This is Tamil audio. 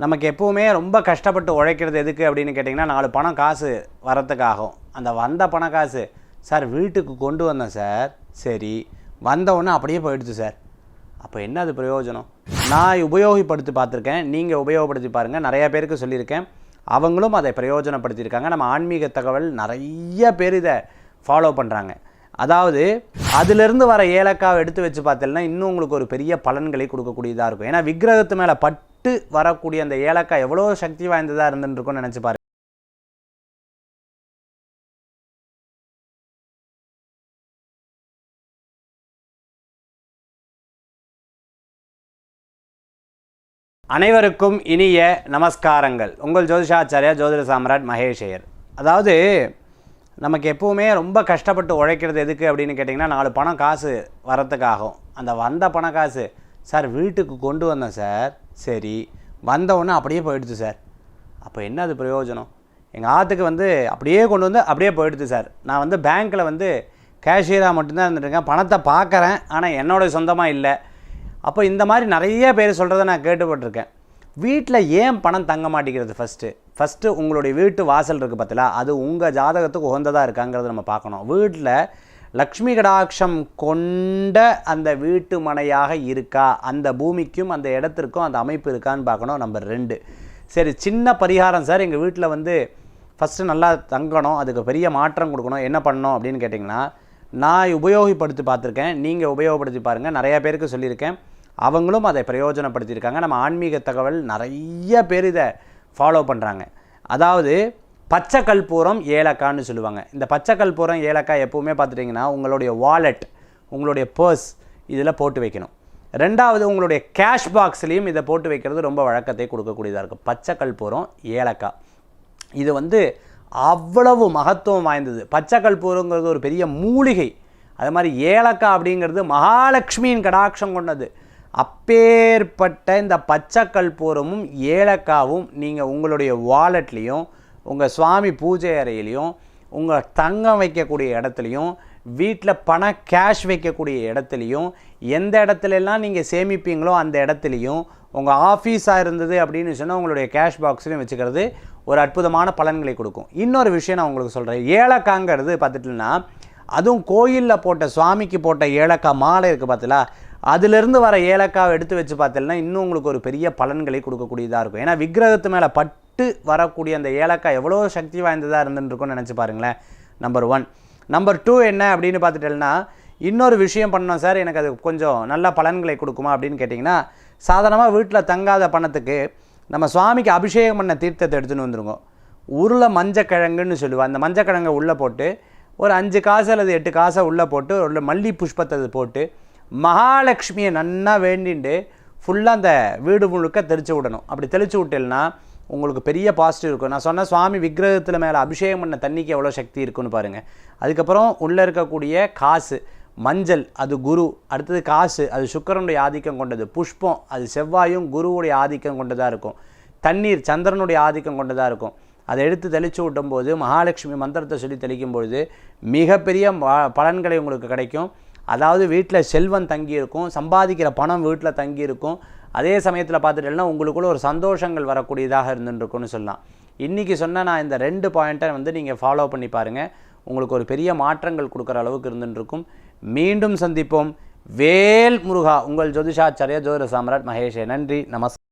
நமக்கு எப்பவுமே ரொம்ப கஷ்டப்பட்டு உழைக்கிறது எதுக்கு அப்படின்னு கேட்டிங்கன்னா 4 பணம் காசு வரத்துக்காகும். அந்த வந்த பண காசு சார் வீட்டுக்கு கொண்டு வந்தேன் சார், சரி வந்தவுடனே அப்படியே போயிடுச்சு சார், அப்போ என்ன அது பிரயோஜனம்? நான் உபயோகப்படுத்தி பார்த்துருக்கேன், நீங்கள் உபயோகப்படுத்தி பாருங்கள். நிறைய பேருக்கு சொல்லியிருக்கேன், அவங்களும் அதை பிரயோஜனப்படுத்தியிருக்காங்க. நம்ம ஆன்மீக தகவல் நிறைய பேர் இதை ஃபாலோ பண்ணுறாங்க. அதாவது அதிலிருந்து வர ஏலக்காவை எடுத்து வச்சு பார்த்தீங்கன்னா இன்னும் உங்களுக்கு ஒரு பெரிய பலன்களை கொடுக்கக்கூடியதாக இருக்கும். ஏன்னா விக்கிரகத்து மேலே பட்டு வரக்கூடிய அந்த ஏலக்காய் எவ்வளோ சக்தி வாய்ந்ததாக இருந்துருக்கும்னு நினச்சி பாருங்க. அனைவருக்கும் இனிய நமஸ்காரங்கள். உங்கள் ஜோதிஷாச்சாரியா ஜோதிட சாம்ராட் மகேஷ் ஐயர். அதாவது நமக்கு எப்பவுமே ரொம்ப கஷ்டப்பட்டு உழைக்கிறது எதுக்கு அப்படின்னு கேட்டிங்கன்னா 4 பணம் காசு வரத்துக்காகும். அந்த வந்த பண காசு சார் வீட்டுக்கு கொண்டு வந்தேன் சார், சரி வந்தவுடனே அப்படியே போயிடுச்சு சார், அப்போ என்ன அது பிரயோஜனம்? எங்கள் ஆற்றுக்கு அப்படியே கொண்டு வந்து அப்படியே போயிடுச்சு சார். நான் பேங்க்கில் கேஷியராக மட்டும்தான் இருந்துட்டுருக்கேன், பணத்தை பார்க்குறேன், ஆனால் என்னோட சொந்தமாக இல்லை. அப்போ இந்த மாதிரி நிறைய பேர் சொல்கிறத நான் கேட்டுப்பட்டிருக்கேன். வீட்டில் ஏன் பணம் தங்க மாட்டேங்கிறது? ஃபஸ்ட்டு உங்களுடைய வீட்டு வாசல் இருக்குது பார்த்தீங்களா, அது உங்கள் ஜாதகத்துக்கு உகந்ததாக இருக்காங்கிறத நம்ம பார்க்கணும். வீட்டில் லக்ஷ்மி கடாட்சம் கொண்ட அந்த வீட்டு மனையாக இருக்கா, அந்த பூமிக்கும் அந்த இடத்திற்கும் அந்த அமைப்பு இருக்கான்னு பார்க்கணும். நம்பர் 2, சரி சின்ன பரிகாரம் சார், எங்கள் வீட்டில் ஃபஸ்ட்டு நல்லா தங்கணும், அதுக்கு பெரிய மாற்றம் கொடுக்கணும், என்ன பண்ணணும் அப்படின்னு கேட்டிங்கன்னா நான் உபயோகப்படுத்தி பார்த்துருக்கேன், நீங்கள் உபயோகப்படுத்தி பாருங்கள். நிறையா பேருக்கு சொல்லியிருக்கேன், அவங்களும் அதை பிரயோஜனப்படுத்தியிருக்காங்க. நம்ம ஆன்மீக தகவல் நிறைய பேர் இதை ஃபாலோ பண்ணுறாங்க. அதாவது பச்சை கற்பூரம் ஏலக்கான்னு சொல்லுவாங்க. இந்த பச்சை கற்பூரம் ஏலக்காய் எப்போவுமே பார்த்துட்டிங்கன்னா உங்களுடைய வாலெட், உங்களுடைய பர்ஸ் இதில் போட்டு வைக்கணும். 2வது உங்களுடைய கேஷ் பாக்ஸ்லேயும் இதை போட்டு வைக்கிறது ரொம்ப வழக்கத்தை கொடுக்கக்கூடியதாக இருக்கும். பச்சை கற்பூரம் ஏலக்காய் இது அவ்வளவு மகத்துவம் வாய்ந்தது. பச்சை கற்பூரங்கிறது ஒரு பெரிய மூலிகை. அது மாதிரி ஏலக்காய் அப்படிங்கிறது மகாலட்சுமியின் கடாட்சம் கொண்டது. அப்பேற்பட்ட இந்த பச்சை கற்பூரமும் ஏலக்காவும் நீங்கள் உங்களுடைய வாலெட்லேயும், உங்கள் சுவாமி பூஜை அறையிலையும், உங்கள் தங்கம் வைக்கக்கூடிய இடத்துலையும், வீட்டில் கேஷ் வைக்கக்கூடிய இடத்துலையும், எந்த இடத்துலலாம் நீங்கள் சேமிப்பீங்களோ அந்த இடத்துலையும், உங்கள் ஆஃபீஸாக இருந்தது அப்படின்னு சொன்னால் உங்களுடைய கேஷ் பாக்ஸ்லையும் வச்சுக்கிறது ஒரு அற்புதமான பலன்களை கொடுக்கும். இன்னொரு விஷயம் நான் உங்களுக்கு சொல்கிறேன். ஏலக்காங்கிறது பார்த்துட்டுன்னா அதுவும் கோயிலில் போட்ட சுவாமிக்கு போட்ட ஏலக்காய் மாலை இருக்குது பார்த்தீங்களா, அதிலிருந்து வர ஏலக்காவை எடுத்து வச்சு பார்த்தீங்கன்னா இன்னும் உங்களுக்கு ஒரு பெரிய பலன்களை கொடுக்கக்கூடியதாக இருக்கும். ஏன்னா விக்கிரகத்து மேலே பட்டு வரக்கூடிய அந்த ஏலக்காய் எவ்வளோ சக்தி வாய்ந்ததாக இருந்துருக்கும்னு நினச்சி பாருங்களேன். நம்பர் 1. நம்பர் 2 என்ன அப்படின்னு பார்த்துட்டேன்னா இன்னொரு விஷயம் பண்ணோம் சார், எனக்கு அது கொஞ்சம் நல்ல பலன்களை கொடுக்குமா அப்படின்னு கேட்டிங்கன்னா, சாதாரணமாக வீட்டில் தங்காத பணத்துக்கு நம்ம சுவாமிக்கு அபிஷேகம் பண்ண தீர்த்தத்தை எடுத்துன்னு வந்துருங்க. உருளை மஞ்சக்கிழங்குன்னு சொல்லுவோம். அந்த மஞ்சக்கிழங்கை உள்ளே போட்டு ஒரு 5 காசு அல்லது 8 காசை உள்ளே போட்டு ஒரு மல்லி புஷ்பத்தை போட்டு மகாலட்சுமியை நன்னா வேண்டிட்டு ஃபுல்லாக அந்த வீடு முழுக்க தெளித்து விடணும். அப்படி தெளித்து விட்டேன்னா உங்களுக்கு பெரிய பாசிட்டிவ் இருக்கும். நான் சொன்ன சுவாமி விக்கிரகத்தில் மேலே அபிஷேகம் பண்ண தண்ணிக்கு எவ்வளோ சக்தி இருக்குன்னு பாருங்கள். அதுக்கப்புறம் உள்ளே இருக்கக்கூடிய காசு மஞ்சள் அது குரு, அடுத்தது காசு அது சுக்கிரனுடைய ஆதிக்கம் கொண்டது, புஷ்பம் அது செவ்வாயும் குருவுடைய ஆதிக்கம் கொண்டதாக இருக்கும், தண்ணீர் சந்திரனுடைய ஆதிக்கம் கொண்டதாக இருக்கும். அதை எடுத்து தெளித்து விட்டும்போது மகாலட்சுமி மந்திரத்தை சொல்லி தெளிக்கும்பொழுது மிகப்பெரிய பலன்களை உங்களுக்கு கிடைக்கும். அதாவது வீட்டில் செல்வம் தங்கியிருக்கும், சம்பாதிக்கிற பணம் வீட்டில் தங்கியிருக்கும். அதே சமயத்தில் பார்த்துட்டேன்னா உங்களுக்குள்ள ஒரு சந்தோஷங்கள் வரக்கூடியதாக இருந்துருக்குன்னு சொல்லலாம். இன்றைக்கி சொன்ன நான் இந்த 2 பாயிண்ட்டை நீங்கள் ஃபாலோ பண்ணி பாருங்கள், உங்களுக்கு ஒரு பெரிய மாற்றங்கள் கொடுக்குற அளவுக்கு இருந்துருக்கும். மீண்டும் சந்திப்போம். வேல் முருகா. உங்கள் ஜோதிஷாச்சாரியா ஜோதிட சாம்ராட் மகேஷ். நன்றி, நமஸ்காரம்.